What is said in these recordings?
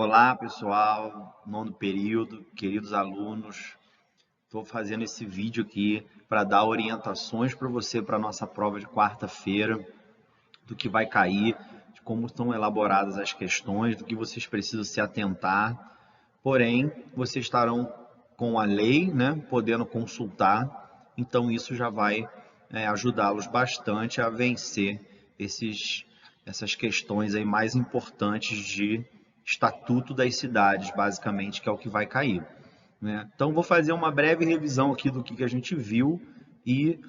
Olá, pessoal, nono período, queridos alunos. Estou fazendo esse vídeo aqui para dar orientações para você para a nossa prova de quarta-feira, do que vai cair, de como estão elaboradas as questões, do que vocês precisam se atentar. Porém, vocês estarão com a lei, né, podendo consultar, então isso já vai ajudá-los bastante a vencer essas questões aí mais importantes de Estatuto das Cidades, basicamente, que é o que vai cair, né? Então, vou fazer uma breve revisão aqui do que a gente viu e,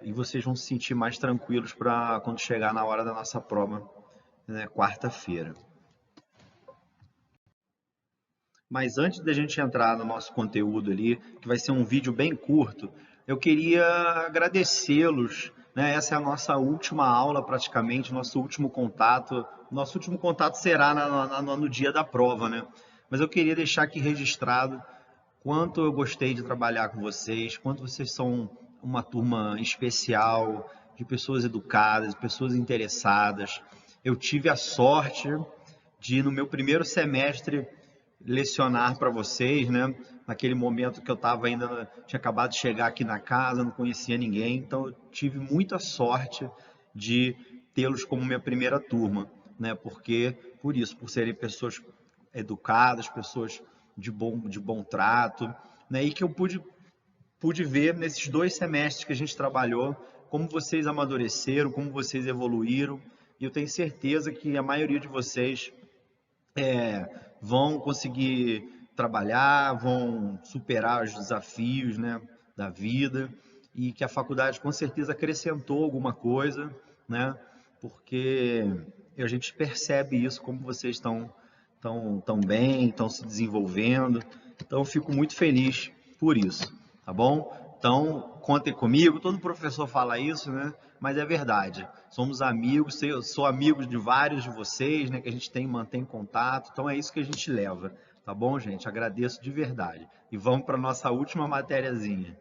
e vocês vão se sentir mais tranquilos para quando chegar na hora da nossa prova, né, quarta-feira. Mas antes da gente entrar no nosso conteúdo ali, que vai ser um vídeo bem curto, eu queria agradecê-los, né? Essa é a nossa última aula praticamente, nosso último contato. Nosso último contato será no dia da prova, né? Mas eu queria deixar aqui registrado quanto eu gostei de trabalhar com vocês, quanto vocês são uma turma especial, de pessoas educadas, pessoas interessadas. Eu tive a sorte de, no meu primeiro semestre, lecionar para vocês, né? Naquele momento que eu estava ainda, tinha acabado de chegar aqui na casa, não conhecia ninguém, então eu tive muita sorte de tê-los como minha primeira turma, né? Porque por isso, por serem pessoas educadas, pessoas de bom trato, né? E que eu pude ver nesses 2 semestres que a gente trabalhou como vocês amadureceram, como vocês evoluíram, e eu tenho certeza que a maioria de vocês vão conseguir trabalhar, vão superar os desafios, né, da vida, e que a faculdade com certeza acrescentou alguma coisa, né, porque a gente percebe isso, como vocês tão bem, estão se desenvolvendo. Então, eu fico muito feliz por isso, tá bom? Então, contem comigo. Todo professor fala isso, né? Mas é verdade. Somos amigos, eu sou amigo de vários de vocês, né? Que a gente mantém contato. Então, é isso que a gente leva, tá bom, gente? Agradeço de verdade. E vamos para a nossa última matériazinha.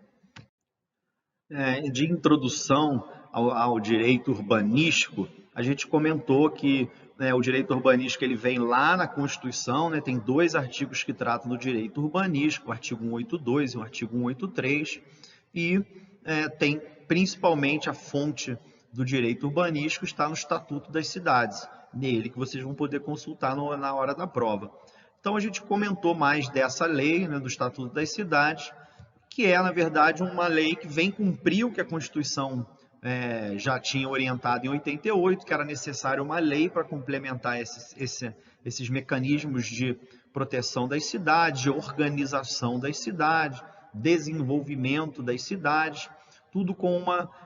De introdução ao direito urbanístico, a gente comentou que, né, o direito urbanístico ele vem lá na Constituição, né, tem 2 artigos que tratam do direito urbanístico, o artigo 182 e o artigo 183, e tem principalmente a fonte do direito urbanístico está no Estatuto das Cidades, nele que vocês vão poder consultar na hora da prova. Então a gente comentou mais dessa lei, né, do Estatuto das Cidades, que é, na verdade, uma lei que vem cumprir o que a Constituição já tinha orientado em 88, que era necessário uma lei para complementar esses mecanismos de proteção das cidades, de organização das cidades, desenvolvimento das cidades, tudo com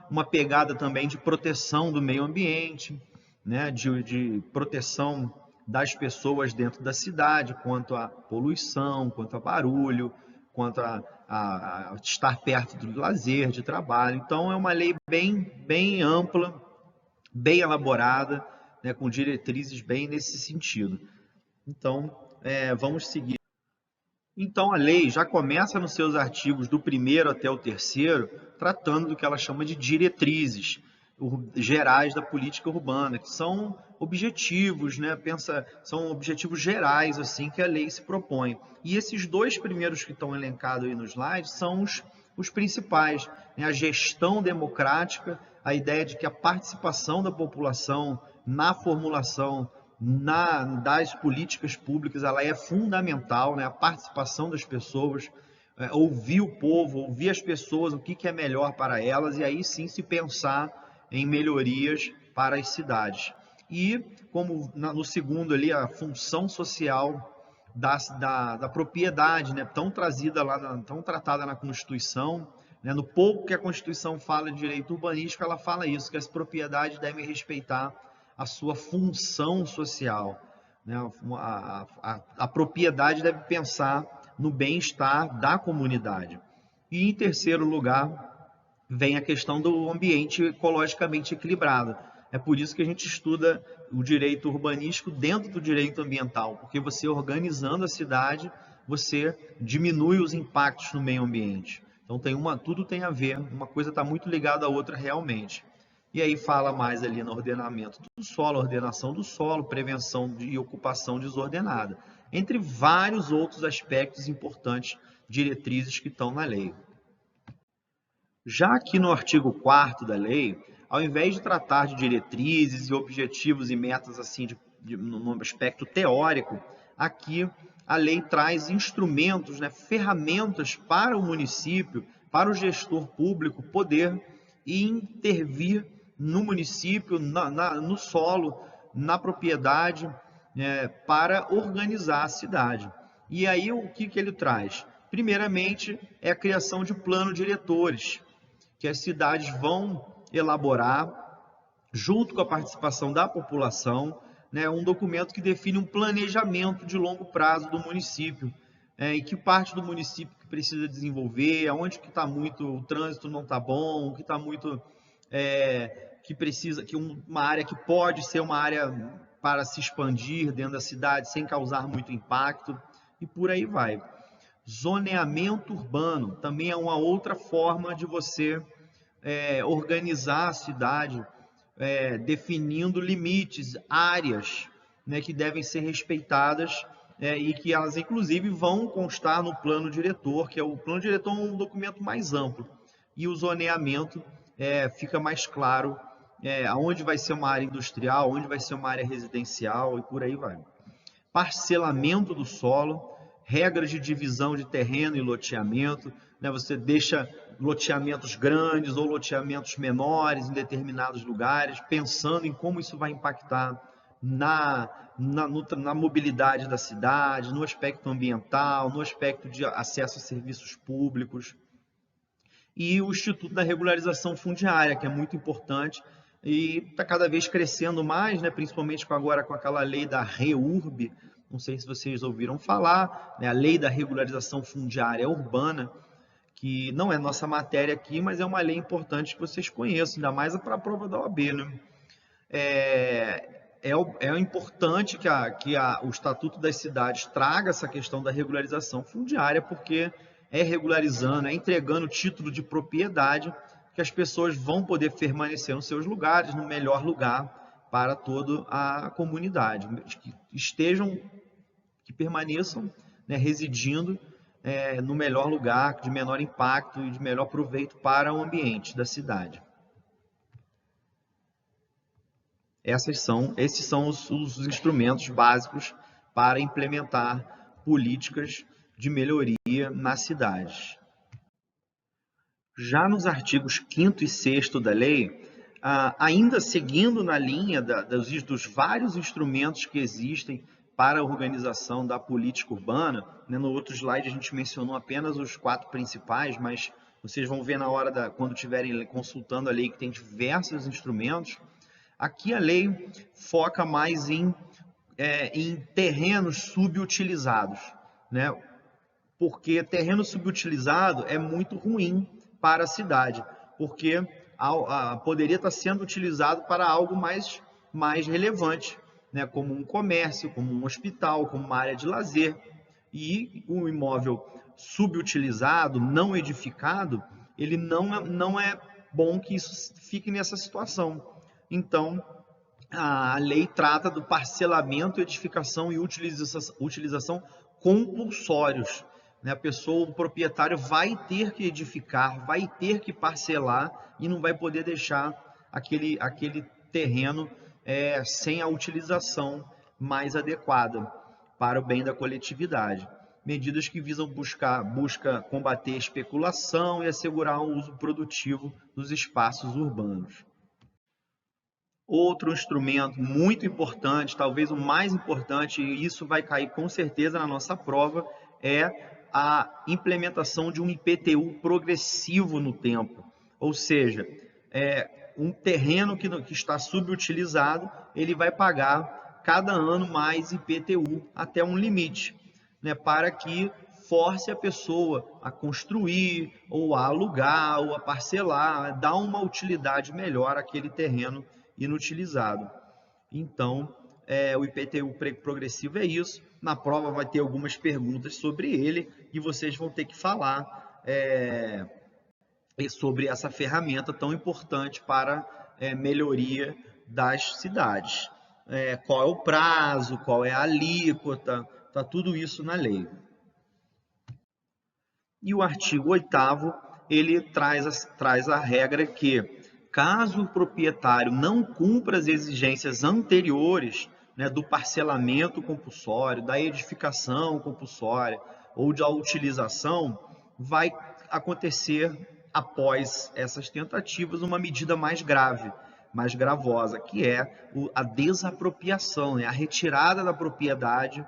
uma pegada também de proteção do meio ambiente, né, de proteção das pessoas dentro da cidade, quanto à poluição, quanto a barulho, quanto a estar perto do lazer, de trabalho. Então, é uma lei bem ampla, bem elaborada, né, com diretrizes bem nesse sentido. Então, vamos seguir. Então, a lei já começa nos seus artigos do 1º até o 3º, tratando do que ela chama de diretrizes gerais da política urbana, que são objetivos, né? São objetivos gerais assim que a lei se propõe. E esses 2 primeiros que estão elencados aí no slide são os principais, né? A gestão democrática, a ideia de que a participação da população na formulação das políticas públicas ela é fundamental, né? A participação das pessoas, ouvir o povo, ouvir as pessoas, o que é melhor para elas, e aí sim se pensar em melhorias para as cidades. E, como no segundo ali, a função social da propriedade, né? Tão tratada na Constituição, né? No pouco que a Constituição fala de direito urbanístico, ela fala isso, que as propriedades devem respeitar a sua função social, né? A propriedade deve pensar no bem-estar da comunidade. E, em terceiro lugar, vem a questão do ambiente ecologicamente equilibrado. É por isso que a gente estuda o direito urbanístico dentro do direito ambiental, porque você organizando a cidade, você diminui os impactos no meio ambiente. Então tudo tem a ver, uma coisa está muito ligada à outra realmente. E aí fala mais ali no ordenamento do solo, ordenação do solo, prevenção de ocupação desordenada, entre vários outros aspectos importantes, diretrizes que estão na lei. Já aqui no artigo 4º da lei, ao invés de tratar de diretrizes e objetivos e metas assim no aspecto teórico, aqui a lei traz instrumentos, né, ferramentas para o município, para o gestor público poder intervir no município, no solo, na propriedade, para organizar a cidade. E aí o que ele traz? Primeiramente, é a criação de plano diretores, que as cidades vão elaborar, junto com a participação da população, né, um documento que define um planejamento de longo prazo do município, em que parte do município que precisa desenvolver, aonde que está muito, o trânsito não está bom, o que está muito, que precisa, que uma área que pode ser uma área para se expandir dentro da cidade sem causar muito impacto, e por aí vai. Zoneamento urbano também é uma outra forma de você organizar a cidade, definindo limites, áreas, né, que devem ser respeitadas, e que elas, inclusive, vão constar no plano diretor, que é o plano diretor é um documento mais amplo, e o zoneamento fica mais claro aonde vai ser uma área industrial, onde vai ser uma área residencial e por aí vai. Parcelamento do solo, regras de divisão de terreno e loteamento, né? Você deixa loteamentos grandes ou loteamentos menores em determinados lugares, pensando em como isso vai impactar na mobilidade da cidade, no aspecto ambiental, no aspecto de acesso a serviços públicos. E o Instituto da Regularização Fundiária, que é muito importante e está cada vez crescendo mais, né? Principalmente agora com aquela lei da REURB, não sei se vocês ouviram falar, né? A Lei da Regularização Fundiária Urbana, que não é nossa matéria aqui, mas é uma lei importante que vocês conheçam, ainda mais para a prova da OAB, né? É importante que o Estatuto das Cidades traga essa questão da regularização fundiária, porque é regularizando, é entregando título de propriedade que as pessoas vão poder permanecer nos seus lugares, no melhor lugar para toda a comunidade, que permaneçam, né, residindo no melhor lugar, de menor impacto e de melhor proveito para o ambiente da cidade. Esses são os instrumentos básicos para implementar políticas de melhoria nas cidades. Já nos artigos 5º e 6º da lei, ainda seguindo na linha dos vários instrumentos que existem para a organização da política urbana, né? No outro slide a gente mencionou apenas os 4 principais, mas vocês vão ver na hora quando estiverem consultando a lei que tem diversos instrumentos. Aqui a lei foca mais em terrenos subutilizados, né? Porque terreno subutilizado é muito ruim para a cidade, porque poderia estar sendo utilizado para algo mais relevante, né? Como um comércio, como um hospital, como uma área de lazer. E o imóvel subutilizado, não edificado, ele não é bom que isso fique nessa situação. Então, a lei trata do parcelamento, edificação e utilização compulsórios, né? O proprietário vai ter que edificar, vai ter que parcelar e não vai poder deixar aquele terreno sem a utilização mais adequada para o bem da coletividade. Medidas que visam busca combater a especulação e assegurar o uso produtivo dos espaços urbanos. Outro instrumento muito importante, talvez o mais importante, e isso vai cair com certeza na nossa prova, é a implementação de um IPTU progressivo no tempo. Ou seja, um terreno que está subutilizado, ele vai pagar cada ano mais IPTU até um limite, né, para que force a pessoa a construir, ou a alugar, ou a parcelar, a dar uma utilidade melhor àquele terreno inutilizado. Então, o IPTU progressivo é isso. Na prova vai ter algumas perguntas sobre ele e vocês vão ter que falar sobre essa ferramenta tão importante para melhoria das cidades. Qual é o prazo, qual é a alíquota, está tudo isso na lei. E o artigo 8º, ele traz a regra que, caso o proprietário não cumpra as exigências anteriores, né, do parcelamento compulsório, da edificação compulsória ou da utilização, vai acontecer, após essas tentativas, uma medida mais grave, mais gravosa, que é a desapropriação, né, a retirada da propriedade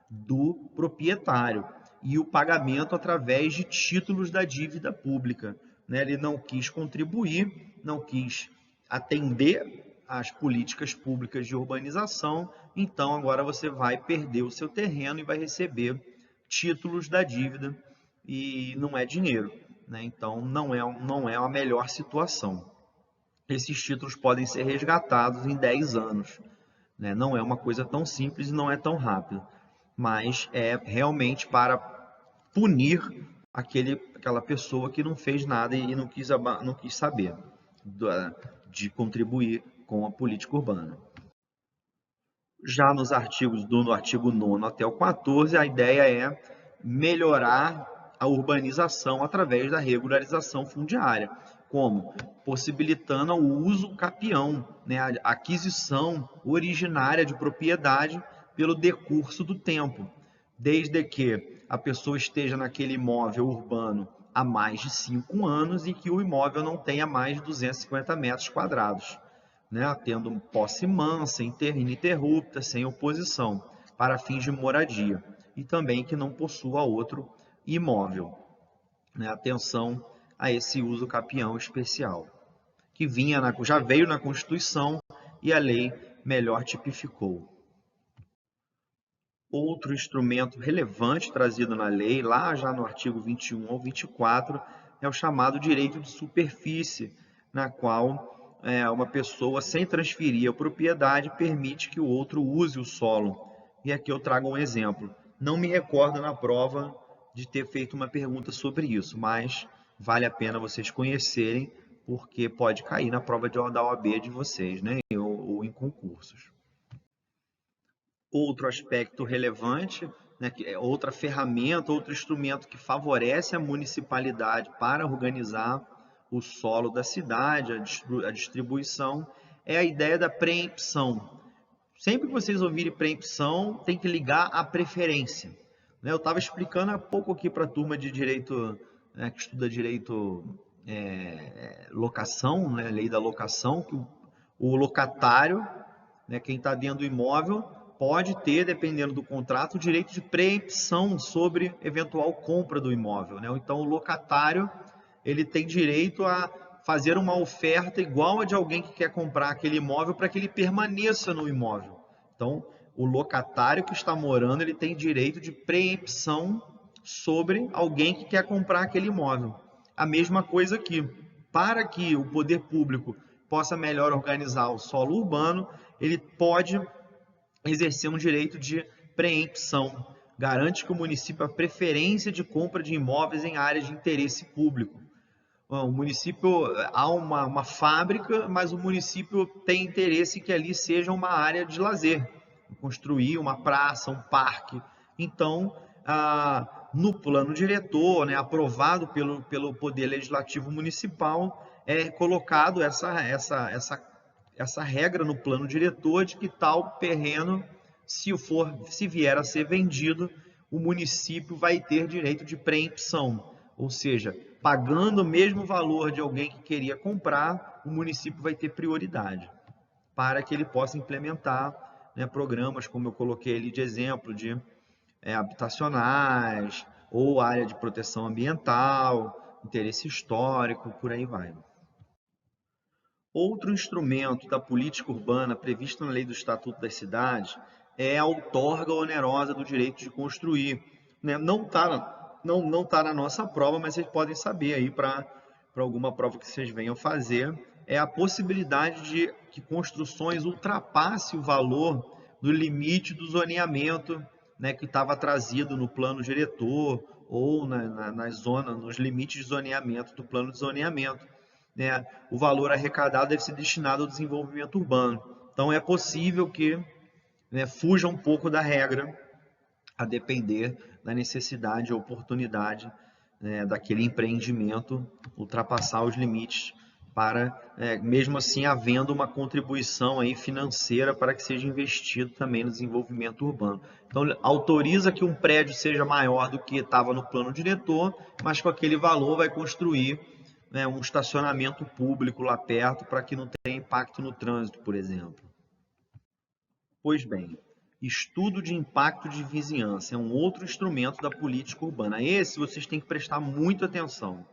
do proprietário e o pagamento através de títulos da dívida pública, né? Ele não quis contribuir, não quis atender às políticas públicas de urbanização, então agora você vai perder o seu terreno e vai receber títulos da dívida e não é dinheiro, né? Então não é a melhor situação. Esses títulos podem ser resgatados em 10 anos, né? Não é uma coisa tão simples e não é tão rápido, mas é realmente para punir aquela pessoa que não fez nada e não quis saber de contribuir com a política urbana. Já nos artigos do artigo 9º até o 14, a ideia é melhorar a urbanização através da regularização fundiária. Como? Possibilitando o uso capião, né, a aquisição originária de propriedade pelo decurso do tempo, desde que a pessoa esteja naquele imóvel urbano há mais de 5 anos e que o imóvel não tenha mais de 250 metros quadrados, né, tendo posse mansa, ininterrupta, sem oposição, para fins de moradia, e também que não possua outro imóvel. Né, atenção a esse uso capião especial, que já veio na Constituição e a lei melhor tipificou. Outro instrumento relevante trazido na lei, lá já no artigo 21 ao 24, é o chamado direito de superfície, na qual uma pessoa, sem transferir a propriedade, permite que o outro use o solo. E aqui eu trago um exemplo. Não me recordo na prova de ter feito uma pergunta sobre isso, mas vale a pena vocês conhecerem, porque pode cair na prova da OAB de vocês, né? ou em concursos. Outro aspecto relevante, né, que é outra ferramenta, outro instrumento que favorece a municipalidade para organizar o solo da cidade, a distribuição, é a ideia da preempção. Sempre que vocês ouvirem preempção, tem que ligar à preferência. Eu estava explicando há pouco aqui para a turma de direito, né, que estuda direito locação, né, lei da locação, que o locatário, né, quem está dentro do imóvel, pode ter, dependendo do contrato, o direito de preempção sobre eventual compra do imóvel, né? Então, o locatário, ele tem direito a fazer uma oferta igual a de alguém que quer comprar aquele imóvel para que ele permaneça no imóvel. Então, o locatário que está morando, ele tem direito de preempção sobre alguém que quer comprar aquele imóvel. A mesma coisa aqui. Para que o poder público possa melhor organizar o solo urbano, ele pode exercer um direito de preempção. Garante que o município a preferência de compra de imóveis em áreas de interesse público. O município, há uma fábrica, mas o município tem interesse que ali seja uma área de lazer, construir uma praça, um parque. Então, no plano diretor, né, aprovado pelo Poder Legislativo Municipal, é colocado essa regra no plano diretor de que tal terreno, se vier a ser vendido, o município vai ter direito de preempção, ou seja, pagando o mesmo valor de alguém que queria comprar, o município vai ter prioridade para que ele possa implementar, né, programas, como eu coloquei ali de exemplo, de habitacionais, ou área de proteção ambiental, interesse histórico, por aí vai. Outro instrumento da política urbana previsto na Lei do Estatuto das Cidades é a outorga onerosa do direito de construir. Não está na nossa prova, mas vocês podem saber aí para alguma prova que vocês venham fazer, é a possibilidade de que construções ultrapassem o valor do limite do zoneamento, né, que estava trazido no plano diretor ou nos limites de zoneamento do plano de zoneamento. né, o valor arrecadado deve ser destinado ao desenvolvimento urbano. Então, é possível que, né, fuja um pouco da regra, a depender da necessidade e oportunidade, né, daquele empreendimento ultrapassar os limites para, mesmo assim, havendo uma contribuição aí financeira para que seja investido também no desenvolvimento urbano. Então, autoriza que um prédio seja maior do que estava no plano diretor, mas com aquele valor vai construir, né, um estacionamento público lá perto para que não tenha impacto no trânsito, por exemplo. Pois bem, estudo de impacto de vizinhança é um outro instrumento da política urbana. Esse vocês têm que prestar muita atenção,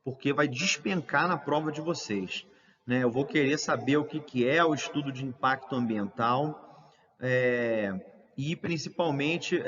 porque vai despencar na prova de vocês, né? Eu vou querer saber o que é o estudo de impacto ambiental, e principalmente,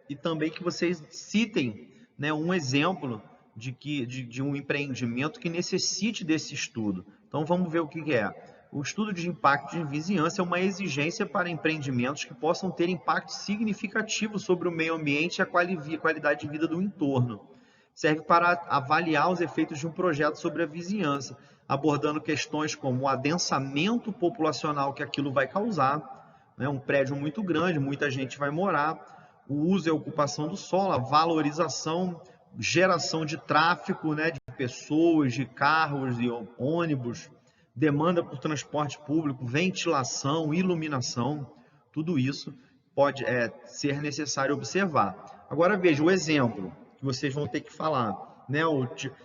e também que vocês citem, né, um exemplo de um empreendimento que necessite desse estudo. Então vamos ver o que é. O estudo de impacto de vizinhança é uma exigência para empreendimentos que possam ter impacto significativo sobre o meio ambiente e a qualidade de vida do entorno. Serve para avaliar os efeitos de um projeto sobre a vizinhança, abordando questões como o adensamento populacional que aquilo vai causar, né? Um prédio muito grande, muita gente vai morar, o uso e a ocupação do solo, a valorização, geração de tráfego, né, de pessoas, de carros e ônibus, demanda por transporte público, ventilação, iluminação, tudo isso pode ser necessário observar. Agora veja o exemplo que vocês vão ter que falar, né?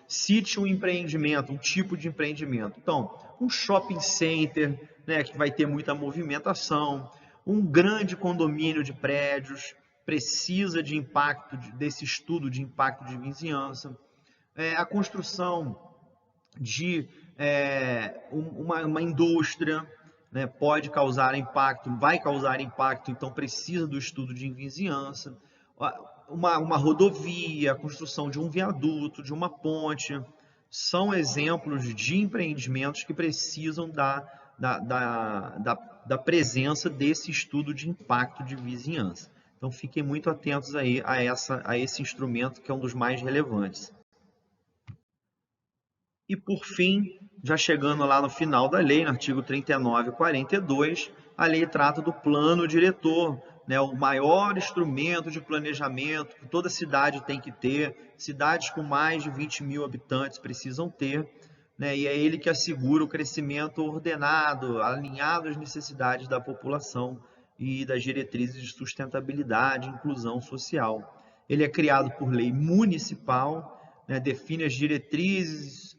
Cite um empreendimento, um tipo de empreendimento. Então, um shopping center, né, que vai ter muita movimentação, um grande condomínio de prédios, precisa de impacto, desse estudo de impacto de vizinhança, a construção de uma indústria, né, pode causar impacto, vai causar impacto, então precisa do estudo de vizinhança, uma rodovia, a construção de um viaduto, de uma ponte, são exemplos de empreendimentos que precisam da presença desse estudo de impacto de vizinhança. Então fiquem muito atentos aí a esse instrumento que é um dos mais relevantes. E por fim, já chegando lá no final da lei, no artigo 39 e 42, a lei trata do plano diretor, né, o maior instrumento de planejamento que toda cidade tem que ter, cidades com mais de 20 mil habitantes precisam ter, né, e é ele que assegura o crescimento ordenado, alinhado às necessidades da população e das diretrizes de sustentabilidade e inclusão social. Ele é criado por lei municipal, né, define as diretrizes,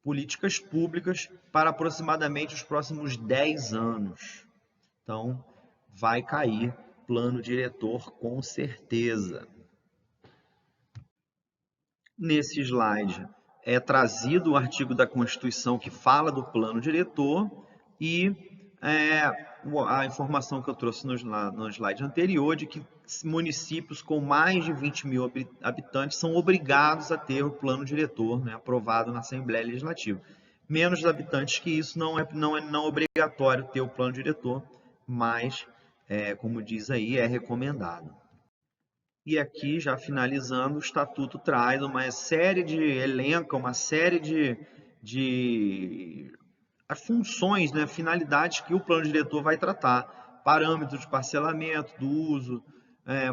políticas públicas para aproximadamente os próximos 10 anos. Então, vai cair plano diretor com certeza. Nesse slide é trazido o artigo da Constituição que fala do plano diretor e a informação que eu trouxe no slide anterior de que municípios com mais de 20 mil habitantes são obrigados a ter o plano diretor, né, aprovado na Assembleia Legislativa. Menos habitantes que isso não é obrigatório ter o plano diretor, mas, como diz aí, é recomendado. E aqui, já finalizando, o Estatuto traz uma série de uma série de funções, né, finalidades que o plano diretor vai tratar. Parâmetros de parcelamento, do uso,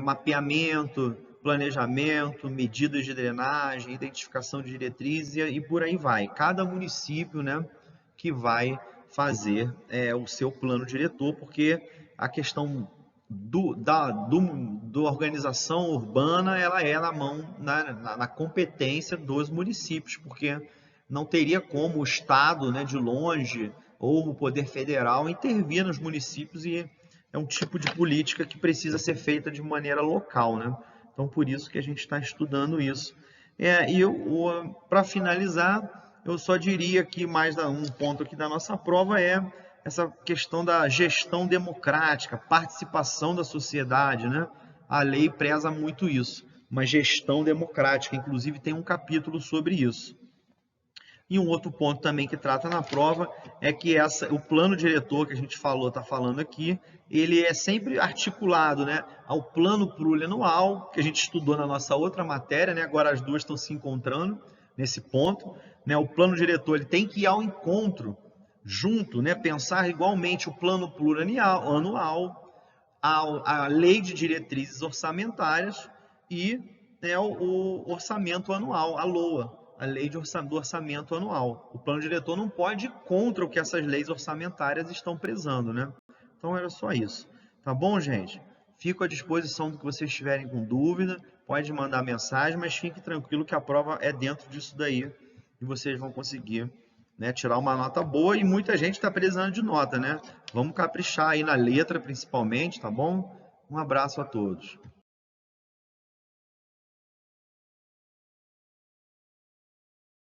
mapeamento, planejamento, medidas de drenagem, identificação de diretrizes e por aí vai. Cada município, né, que vai fazer o seu plano diretor, porque a questão da organização urbana ela é na competência dos municípios, porque não teria como o Estado, né, de longe, ou o Poder Federal intervir nos municípios, e é um tipo de política que precisa ser feita de maneira local, né? Então, por isso que a gente está estudando isso. Para finalizar, eu só diria que mais um ponto aqui da nossa prova é essa questão da gestão democrática, participação da sociedade, né? A lei preza muito isso, uma gestão democrática, inclusive tem um capítulo sobre isso. E um outro ponto também que trata na prova é que o plano diretor que a gente está falando aqui, ele é sempre articulado, né, ao plano plurianual, que a gente estudou na nossa outra matéria, né? Agora as duas estão se encontrando nesse ponto, né, o plano diretor ele tem que ir ao encontro, junto, né, pensar igualmente o plano plurianual, a lei de diretrizes orçamentárias e, né, o orçamento anual, a LOA, a lei do orçamento anual. O plano diretor não pode ir contra o que essas leis orçamentárias estão prezando, né? Então era só isso. Tá bom, gente? Fico à disposição do que vocês estiverem com dúvida, pode mandar mensagem, mas fique tranquilo que a prova é dentro disso daí e vocês vão conseguir, né, tirar uma nota boa, e muita gente está precisando de nota, né? Vamos caprichar aí na letra, principalmente, tá bom? Um abraço a todos.